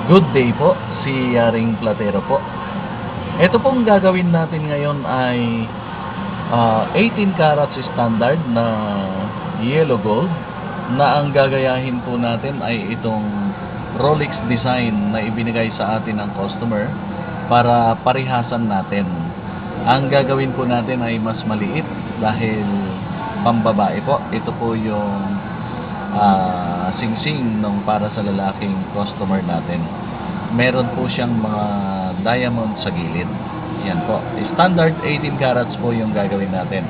Good day po, si Yaring Platero po. Ito pong gagawin natin ngayon ay 18 carats standard na yellow gold na ang gagayahin po natin ay itong Rolex design na ibinigay sa atin ng customer para parihasan natin. Ang gagawin po natin ay mas maliit dahil pambabae po. Ito po yung singsing nung para sa lalaking customer natin. Meron po siyang mga diamond sa gilid. Yan po. Standard 18 carats po yung gagawin natin.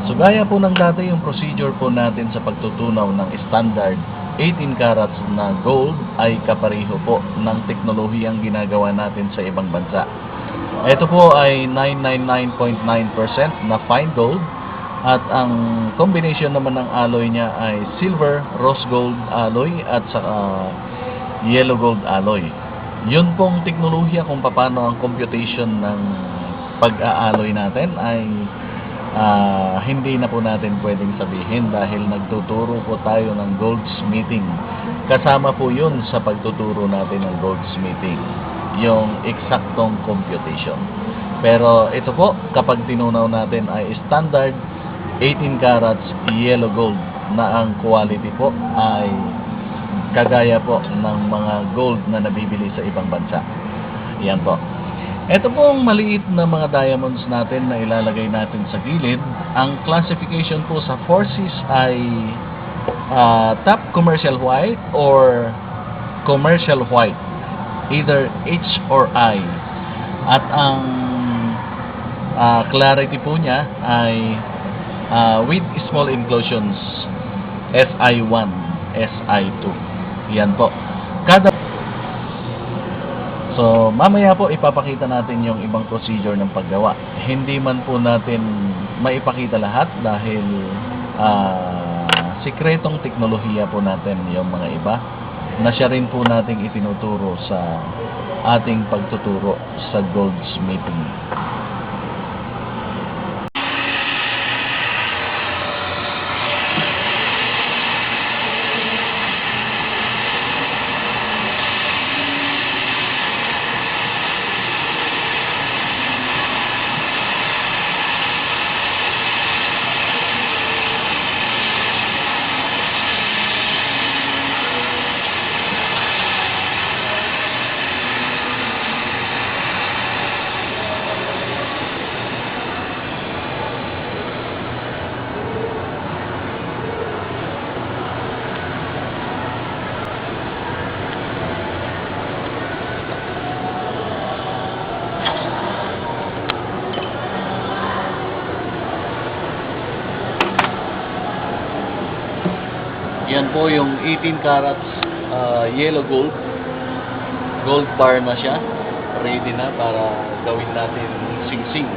So gaya po ng dati yung procedure po natin sa pagtutunaw ng standard 18 carats na gold ay kapareho po ng teknolohiyang ginagawa natin sa ibang bansa. Ito po ay 999.9% na fine gold. At ang combination naman ng alloy niya ay silver, rose gold alloy at saka yellow gold alloy. Yun pong teknolohiya kung paano ang computation ng pag-aaloy natin ay hindi na po natin pwedeng sabihin dahil nagtuturo po tayo ng goldsmithing. Kasama po yun sa pagtuturo natin ng goldsmithing, yung eksaktong computation. Pero ito po, kapag tinunaw natin ay standard 18 carats yellow gold na ang quality po ay kagaya po ng mga gold na nabibili sa ibang bansa. Yan po. Ito pong maliit na mga diamonds natin na ilalagay natin sa gilid. Ang classification po sa Forces ay top commercial white or commercial white. Either H or I. At ang clarity po niya ay with small inclusions SI1, SI2. Yan po. So, mamaya po ipapakita natin yung ibang procedure ng paggawa. Hindi man po natin maipakita lahat dahil sikretong teknolohiya po natin yung mga iba na siya rin po nating itinuturo sa ating pagtuturo sa goldsmithing. Yan po yung 18 carats yellow gold. Gold bar na siya. Ready na para gawin natin singsing.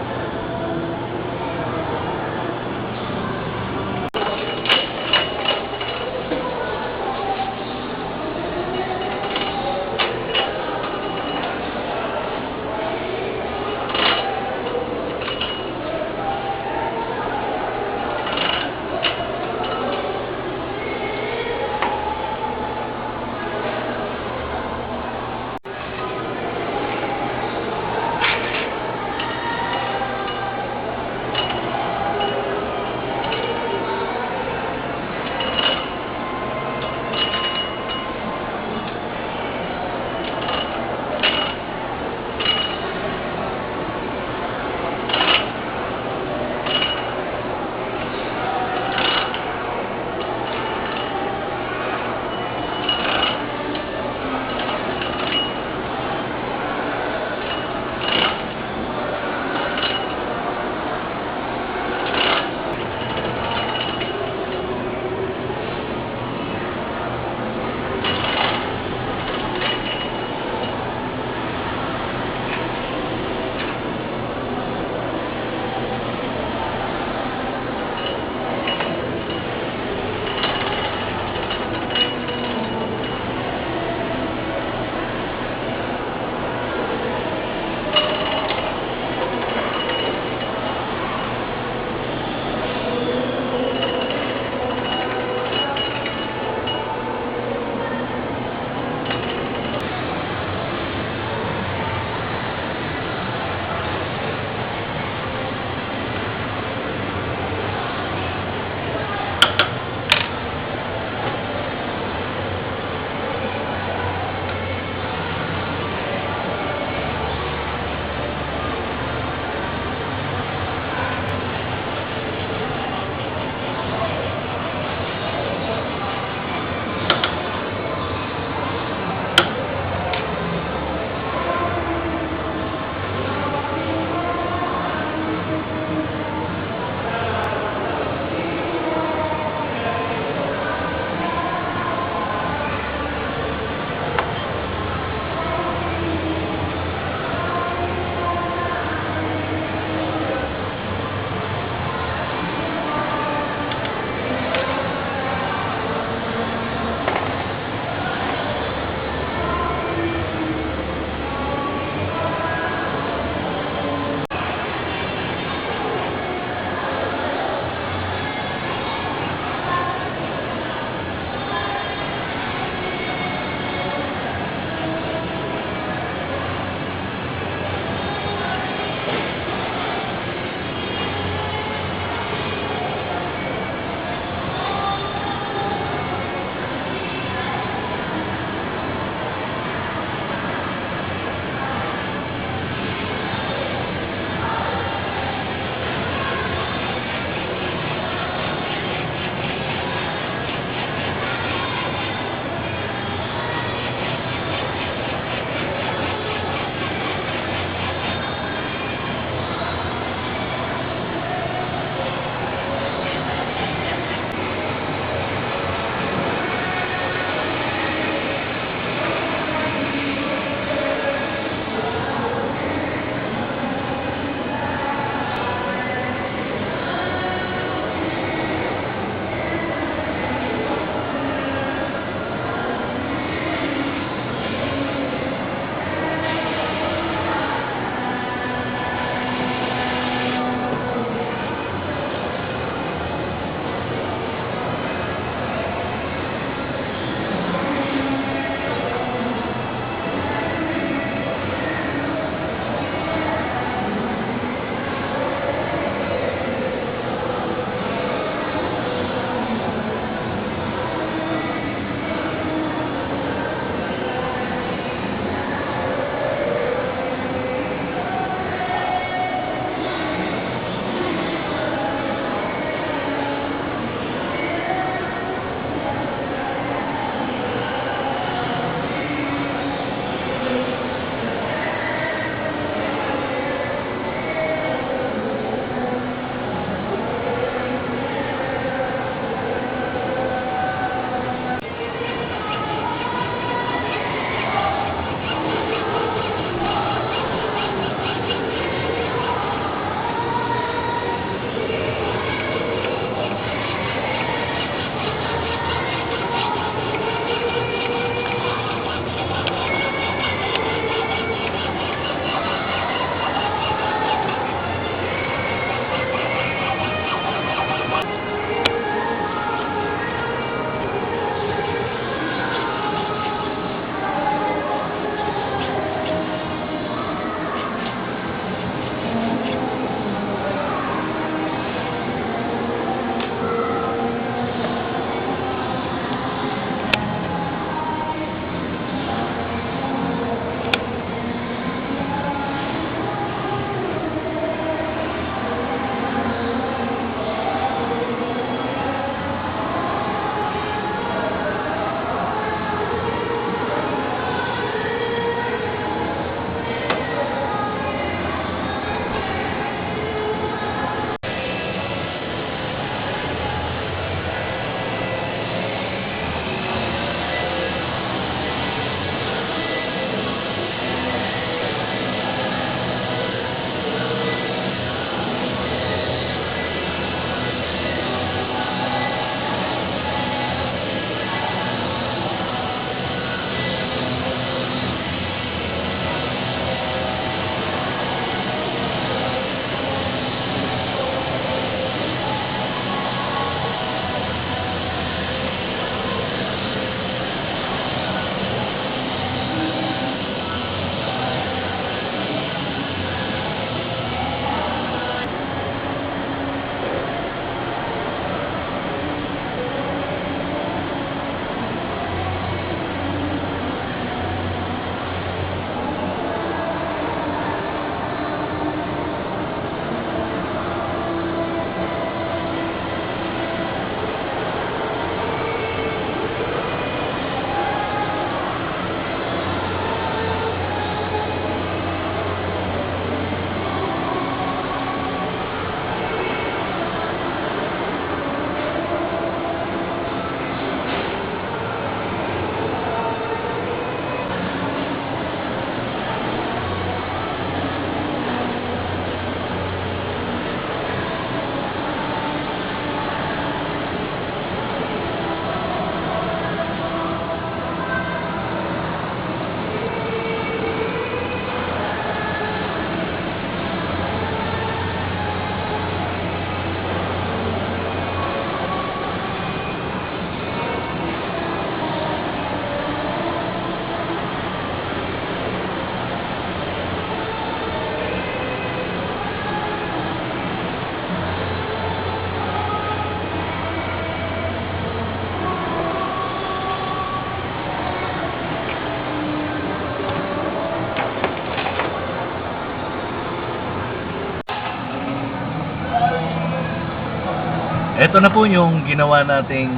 Ito na po yung ginawa nating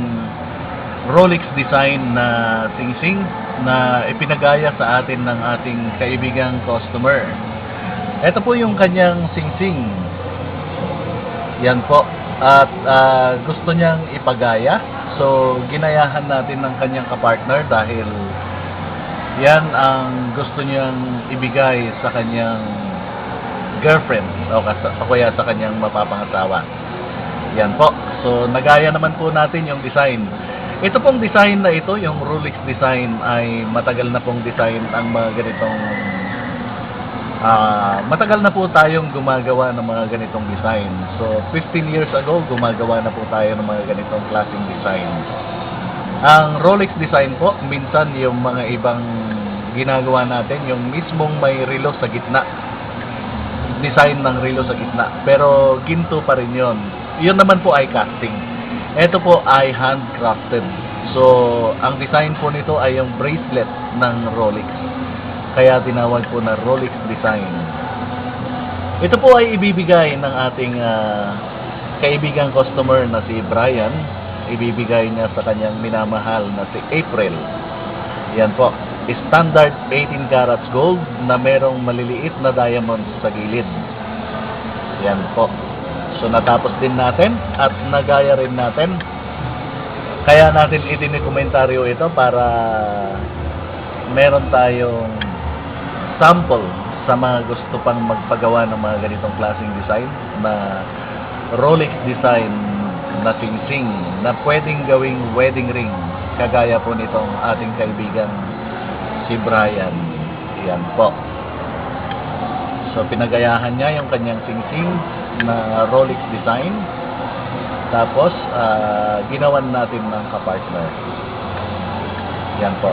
Rolex design na sing-sing na ipinagaya sa atin ng ating kaibigang customer. Ito po yung kanyang sing-sing. Yan po. At gusto niyang ipagaya. So, ginayahan natin ng kanyang kapartner dahil yan ang gusto niyang ibigay sa kanyang girlfriend o kaya sa kanyang mapapangasawa. Yan po. So, nagaya naman po natin yung design. Ito pong design na ito, yung Rolex design, ay matagal na pong design ang mga ganitong matagal na po tayong gumagawa ng mga ganitong design. So, 15 years ago, gumagawa na po tayo ng mga ganitong klaseng design. Ang Rolex design po, minsan yung mga ibang ginagawa natin, yung mismong may relo sa gitna. Design ng relo sa gitna. Pero ginto pa rin yun. Yun naman po ay casting. Ito po ay handcrafted. So, ang design po nito ay yung bracelet ng Rolex. Kaya tinawag po na Rolex design. Ito po ay ibibigay ng ating kaibigang customer na si Brian. Ibibigay niya sa kanyang minamahal na si April. Yan po. Standard 18 carats gold na merong maliliit na diamonds sa gilid. Yan po. So natapos din natin at nagaya rin natin. Kaya natin itinokomentaryo ito para meron tayong sample sa mga gusto pang magpagawa ng mga ganitong klaseng design na Rolex design na sing-sing na pwedeng gawing wedding ring kagaya po nitong ating kaibigan si Brian. Yan po. So pinagayahan niya yung kanyang sing-sing na Rolex design. Tapos ginawan natin ng kapartner. Yan po.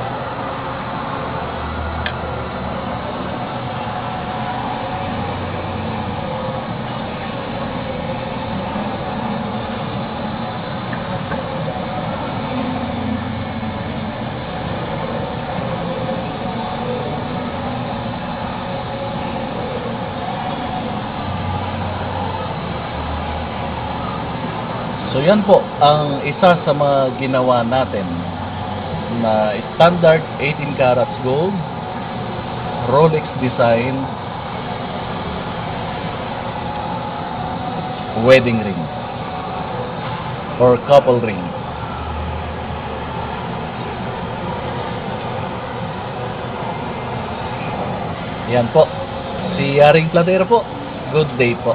So yan po ang isa sa mga ginawa natin na standard 18 carats gold Rolex design wedding ring or couple ring. Yan po. Si Yaring Platero po. Good day po.